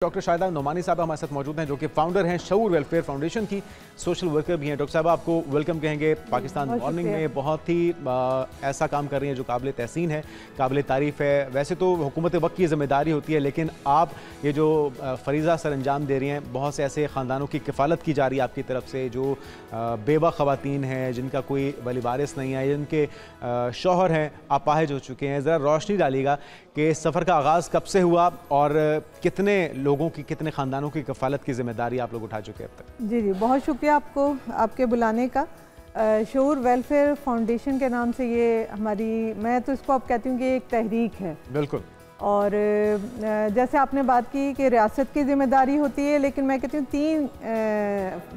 Doctor Shahida Nomani साहब हमारे साथ मौजूद हैं, जो कि फाउंडर हैं शऊर वेलफेयर फाउंडेशन की, सोशल वर्कर भी हैं। डॉक्टर साहब आपको वेलकम कहेंगे पाकिस्तान मॉर्निंग में। बहुत ही ऐसा काम कर रही हैं जो काबिल तहसीन है, काबिल तारीफ़ है। वैसे तो हुकूमत वक्त की ज़िम्मेदारी होती है, लेकिन आप ये जो फरीज़ा सर अंजाम दे रही हैं, बहुत से ऐसे ख़ानदानों की किफ़ालत की जा रही है आपकी तरफ से, जो बेवा ख़वातीन हैं, जिनका कोई वली वारिस नहीं है, जिनके शौहर हैं अपाहिज हो चुके हैं। ज़रा रोशनी डालिएगा कि सफ़र का आगाज़ कब से हुआ और कितने लोगों की, कितने ख़ानदानों की कफ़ालत की ज़िम्मेदारी आप लोग उठा चुके हैं अब तक? जी जी, बहुत शुक्रिया आपको, आपके बुलाने का। शऊर वेलफेयर फाउंडेशन के नाम से ये हमारी, मैं तो इसको अब कहती हूँ कि एक तहरीक है। बिल्कुल। और जैसे आपने बात की कि रियासत की ज़िम्मेदारी होती है, लेकिन मैं कहती हूँ 3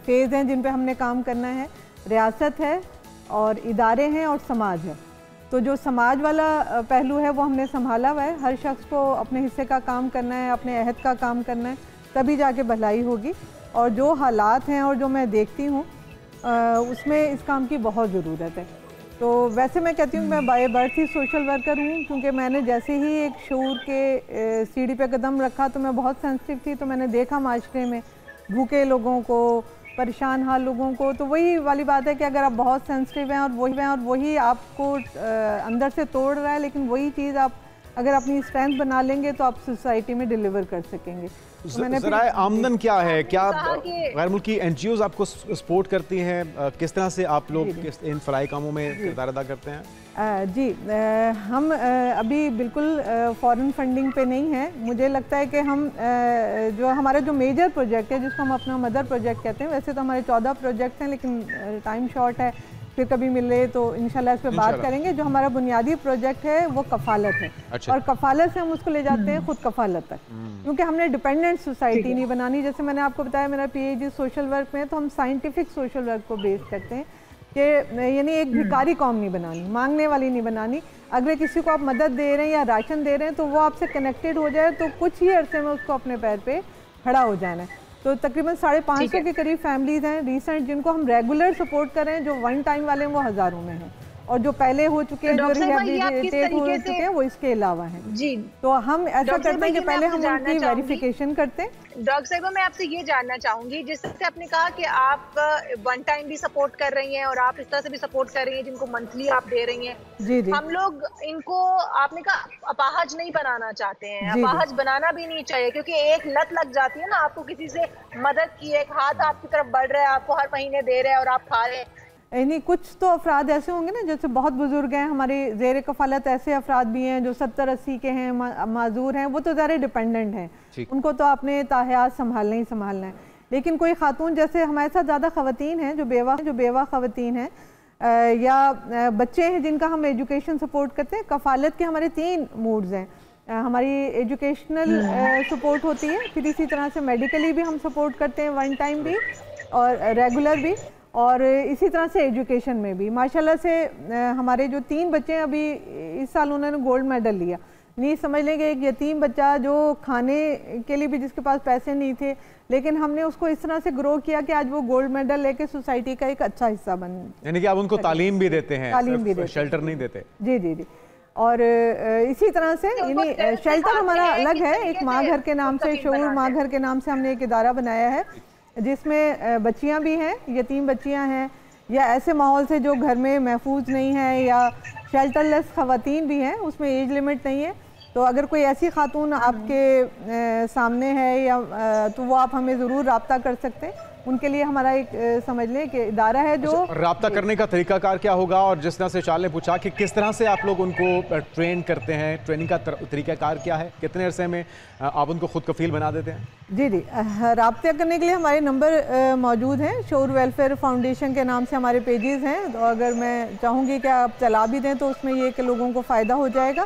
फेज़ हैं जिन पे हमने काम करना है। रियासत है और इदारे हैं और समाज है। तो जो समाज वाला पहलू है वो हमने संभाला हुआ है। हर शख्स को अपने हिस्से का काम करना है, अपने अहद का काम करना है, तभी जाके भलाई होगी। और जो हालात हैं और जो मैं देखती हूँ उसमें इस काम की बहुत ज़रूरत है। तो वैसे मैं कहती हूँ मैं by birth he social worker हूँ, क्योंकि मैंने जैसे ही एक शऊर के सीढ़ी पे कदम रखा तो मैं बहुत सेंसिटिव थी। तो मैंने देखा माशरे में भूखे लोगों को, परेशान हाल लोगों को। तो वही वाली बात है कि अगर आप बहुत सेंसिटिव हैं और वही आपको अंदर से तोड़ रहा है, लेकिन वही चीज़ आप अगर अपनी स्ट्रेंथ बना लेंगे तो आप सोसाइटी में डिलीवर कर सकेंगे। तो मैंने आमदन क्या है, क्या गैर मुल्की NGOs आपको सपोर्ट करती हैं? किस तरह से आप लोग इन फलाई कामों में किरदार अदा करते हैं? जी, हम अभी बिल्कुल फॉरेन फंडिंग पे नहीं है। मुझे लगता है कि हम जो हमारा जो मेजर प्रोजेक्ट है, जिसको हम अपना मदर प्रोजेक्ट कहते हैं, वैसे तो हमारे 14 प्रोजेक्ट हैं, लेकिन टाइम शॉर्ट है, फिर कभी मिले तो इंशाल्लाह इस पर बात करेंगे। जो हमारा बुनियादी प्रोजेक्ट है वो कफ़ालत है। अच्छा। और कफ़ालत से हम उसको ले जाते हैं खुद कफ़ालत तक, क्योंकि हमने डिपेंडेंट सोसाइटी नहीं बनानी। जैसे मैंने आपको बताया मेरा PhD सोशल वर्क में, तो हम साइंटिफिक सोशल वर्क को बेस करते हैं कि यानी एक भिखारी कौम नहीं बनानी, मांगने वाली नहीं बनानी। अगर किसी को आप मदद दे रहे हैं या राशन दे रहे हैं तो वो आपसे कनेक्टेड हो जाए, तो कुछ ही अरसे में उसको अपने पैर पे खड़ा हो जाना है। तो तकरीबन 550 के करीब फैमिलीज़ हैं रिसेंट, जिनको हम रेगुलर सपोर्ट कर रहे हैं। जो वन टाइम वाले हैं वो हज़ारों में हैं, और जो पहले हो चुके हैं, जो रिहैबिलिटेट हो चुके हैं, वो इसके अलावा हैं। जी, तो हम ऐसा करते हैं कि पहले हम उनकी वेरिफिकेशन करते हैं। डॉक्टर साहिबा, मैं आपसे ये जानना चाहूंगी, जिस तरह से आपने कहा कि आप वन टाइम भी सपोर्ट कर रही हैं और आप इस तरह से भी सपोर्ट कर रही हैं जिनको मंथली आप दे रही हैं। जी जी। हम लोग इनको, आपने कहा, अपाहज नहीं बनाना चाहते हैं। अपाहज बनाना भी नहीं चाहिए, क्योंकि एक लत लग जाती है ना, आपको किसी से मदद की, एक हाथ आपकी तरफ बढ़ रहा है, आपको हर महीने दे रहे हैं और आप खा रहे हैं। नहीं, कुछ तो अफराद ऐसे होंगे ना, जैसे बहुत बुजुर्ग हैं हमारे, ज़ेर कफ़ालत ऐसे अफराद भी हैं जो 70-80 के हैं, माजूर हैं, वो तो ज़्यादा डिपेंडेंट हैं, उनको तो आपने ताहयात संभालना ही संभालना है। लेकिन कोई खातून, जैसे हमारे साथ ज़्यादा ख़वातीन हैं जो बेवा ख़वातीन हैं, या बच्चे हैं जिनका हम एजुकेशन सपोर्ट करते हैं। कफ़ालत के हमारे 3 मूड्स हैं। हमारी एजुकेशनल सपोर्ट होती है, फिर इसी तरह से मेडिकली भी हम सपोर्ट करते हैं, वन टाइम भी और रेगुलर भी, और इसी तरह से एजुकेशन में भी। माशाल्लाह से हमारे जो 3 बच्चे हैं, अभी इस साल उन्होंने गोल्ड मेडल लिया। नहीं समझ लेंगे, एक यतीम बच्चा जो खाने के लिए भी जिसके पास पैसे नहीं थे, लेकिन हमने उसको इस तरह से ग्रो किया कि आज वो गोल्ड मेडल लेके सोसाइटी का एक अच्छा हिस्सा बन, यानी कि आप उनको तालीम भी देते हैं, तालीम भी देते, शेल्टर नहीं देते। जी जी जी। और इसी तरह से यानी शेल्टर हमारा अलग है, एक माँ घर के नाम से, शऊर माँ घर के नाम से हमने एक इदारा बनाया है, जिसमें बच्चियां भी हैं, यतीम बच्चियां हैं, या ऐसे माहौल से जो घर में महफूज नहीं है, या शेल्टरलेस ख़वातीन भी हैं, उसमें एज लिमिट नहीं है। तो अगर कोई ऐसी खातून आपके सामने है, या तो वो आप हमें ज़रूर रब्ता कर सकते हैं। उनके लिए हमारा एक समझ लें कि इदारा है जो रब्ता करने का तरीकाकार क्या होगा, और जिस तरह से शाल ने पूछा कि किस तरह से आप लोग उनको ट्रेन करते हैं, ट्रेनिंग का तरीकाकार क्या है, कितने अरसे में आप उनको खुद कफील बना देते हैं? जी जी, रब्ता करने के लिए हमारे नंबर मौजूद हैं। शऊर वेलफेयर फाउंडेशन के नाम से हमारे पेजेस हैं, तो अगर मैं चाहूँगी कि आप चला भी दें तो उसमें ये कि लोगों को फ़ायदा हो जाएगा।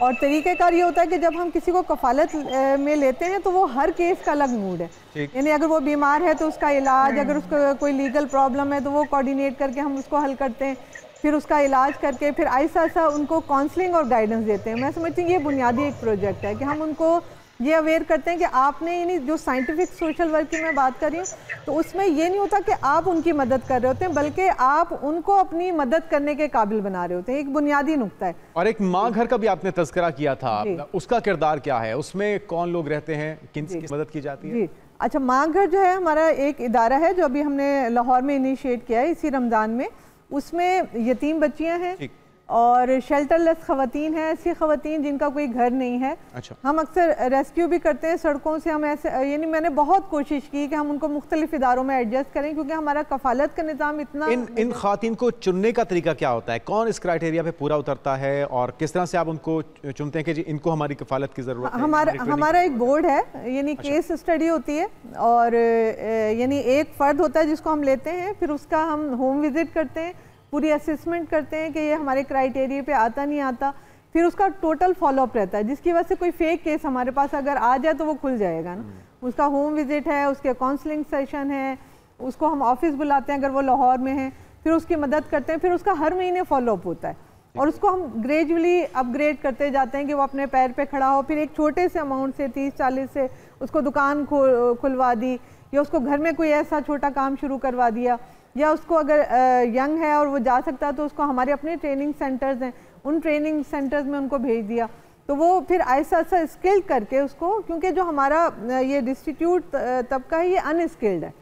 और तरीक़ेकार ये होता है कि जब हम किसी को कफ़ालत में लेते हैं तो वो हर केस का अलग मूड है। यानी अगर वो बीमार है तो उसका इलाज, अगर उसको कोई लीगल प्रॉब्लम है तो वो कोऑर्डिनेट करके हम उसको हल करते हैं, फिर उसका इलाज करके फिर ऐसा उनको काउंसलिंग और गाइडेंस देते हैं। मैं समझती हूँ ये बुनियादी एक प्रोजेक्ट है कि हम उनको ये अवेयर करते हैं कि आपने, यानी जो साइंटिफिक सोशल वर्क की मैं बात कर रही हूँ, तो उसमें ये नहीं होता कि आप उनकी मदद कर रहे होते हैं, बल्कि आप उनको अपनी मदद करने के काबिल बना रहे होते हैं। एक बुनियादी नुक्ता है। और एक माँ घर का भी आपने तज़किरा किया था, उसका किरदार क्या है, उसमें कौन लोग रहते हैं, किस मदद की जाती है? अच्छा, माँ घर जो है हमारा एक इदारा है जो अभी हमने लाहौर में इनिशिएट किया है इसी रमज़ान में। उसमें यतीम बच्चियाँ हैं और शेल्टरलेस ख़वातीन हैं, ऐसी ख़वातीन जिनका कोई घर नहीं है। अच्छा। हम अक्सर रेस्क्यू भी करते हैं सड़कों से। हम ऐसे, यानी मैंने बहुत कोशिश की कि हम उनको मुख्तलिफ इदारों में एडजस्ट करें, क्योंकि हमारा कफालत का निज़ाम इतना। इन ख़वातीन को चुनने का तरीका क्या होता है, कौन इस क्राइटेरिया पे पूरा उतरता है और किस तरह से आप उनको चुनते हैं कि जी इनको हमारी कफालत की ज़रूरत है? हमारा एक बोर्ड है, यानी केस स्टडी होती है, और यानी एक फ़र्द होता है जिसको हम लेते हैं, फिर उसका हम होम विजिट करते हैं, पूरी असेसमेंट करते हैं कि ये हमारे क्राइटेरिया पे आता नहीं आता, फिर उसका टोटल फॉलोअप रहता है, जिसकी वजह से कोई फेक केस हमारे पास अगर आ जाए तो वो खुल जाएगा ना। उसका होम विजिट है, उसके काउंसलिंग सेशन है, उसको हम ऑफिस बुलाते हैं अगर वो लाहौर में है, फिर उसकी मदद करते हैं, फिर उसका हर महीने फॉलोअप होता है और उसको हम ग्रेजुअली अपग्रेड करते जाते हैं कि वो अपने पैर पे खड़ा हो। फिर एक छोटे से अमाउंट से 30-40 से उसको दुकान खुलवा दी, या उसको घर में कोई ऐसा छोटा काम शुरू करवा दिया, या उसको अगर यंग है और वो जा सकता है तो उसको हमारे अपने ट्रेनिंग सेंटर्स हैं, उन ट्रेनिंग सेंटर्स में उनको भेज दिया। तो वो फिर ऐसा स्किल्ड करके उसको, क्योंकि जो हमारा ये डिस्ट्रीब्यूट तबका है ये अनस्किल्ड है।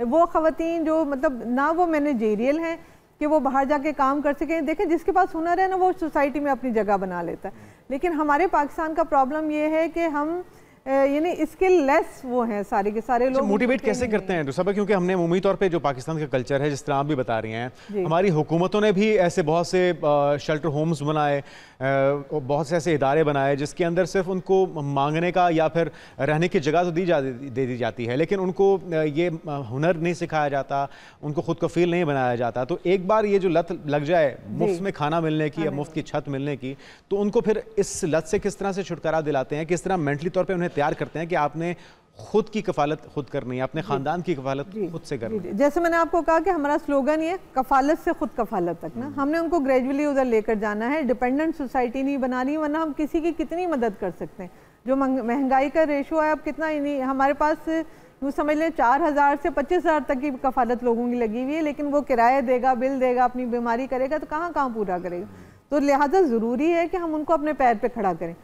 वो ख़वातीन जो मतलब ना वो मैनेजेरियल हैं कि वो बाहर जाके काम कर सकें। देखें, जिसके पास हुनर है ना वो सोसाइटी में अपनी जगह बना लेता है, लेकिन हमारे पाकिस्तान का प्रॉब्लम ये है कि हम यानी स्किल लेस वो हैं सारे के सारे लोग। मोटिवेट कैसे करते हैं दूसरा? क्योंकि हमने उम्मीद तौर पे जो पाकिस्तान का कल्चर है, जिस तरह आप भी बता रही हैं, हमारी हुकूमतों ने भी ऐसे बहुत से शेल्टर होम्स बनाए, बहुत से ऐसे इदारे बनाए जिसके अंदर सिर्फ उनको मांगने का या फिर रहने की जगह तो दे दी जाती है, लेकिन उनको ये हुनर नहीं सिखाया जाता, उनको खुद कफील नहीं बनाया जाता। तो एक बार ये जो लत लग जाए मुफ्त में खाना मिलने की या मुफ्त की छत मिलने की, तो उनको फिर इस लत से किस तरह से छुटकारा दिलाते हैं, किस तरह मेंटली तौर पर उन्हें तैयार करते हैं कि आपने खुद की कफालत खुद करनी है, अपने खानदान की कफालत खुद से करनी है? जैसे मैंने आपको कहा कि हमारा स्लोगन ये कफालत से खुद कफालत तक ना, हमने उनको ग्रेजुअली उधर लेकर जाना है। डिपेंडेंट सोसाइटी नहीं बनानी, वरना हम किसी की कितनी मदद कर सकते हैं। जो महंगाई का रेशो है अब कितना ही नहीं, हमारे पास यूँ समझ लें 4,000 से 25,000 तक की कफालत लोगों की लगी हुई है, लेकिन वो किराया देगा, बिल देगा, अपनी बीमारी करेगा, तो कहाँ पूरा करेगा। तो लिहाजा ज़रूरी है कि हम उनको अपने पैर पर खड़ा करें।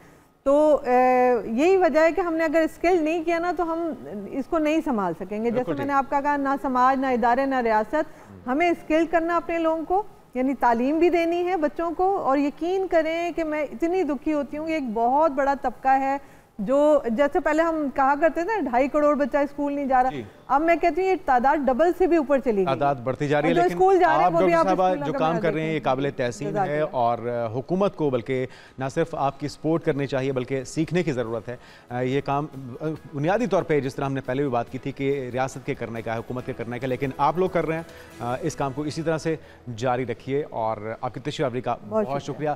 तो यही वजह है कि हमने अगर स्किल नहीं किया ना तो हम इसको नहीं संभाल सकेंगे। जैसे मैंने आपका कहा, ना समाज, ना इदारे, ना रियासत, हमें स्किल करना अपने लोगों को, यानी तालीम भी देनी है बच्चों को। और यकीन करें कि मैं इतनी दुखी होती हूँ कि एक बहुत बड़ा तबका है जो, जैसे पहले हम कहा करते थे 2.5 करोड़ बच्चा स्कूल नहीं जा रहा, अब मैं कहती हूँ ये तादाद डबल से भी ऊपर चली गई, तादाद बढ़ती जा रही है। लेकिन स्कूल जा रहे हैं, आप डॉक्टर साहब जो काम कर रहे हैं ये काबिल तहसीन है, और हुकूमत को बल्कि ना सिर्फ आपकी सपोर्ट करनी चाहिए बल्कि सीखने की ज़रूरत है। ये काम बुनियादी तौर पर जिस तरह हमने पहले भी बात की थी कि रियासत के करने का, हुकूमत के करने का, लेकिन आप लोग कर रहे हैं। इस काम को इसी तरह से जारी रखिए और आपकी तशरीफ आवरी का बहुत शुक्रिया।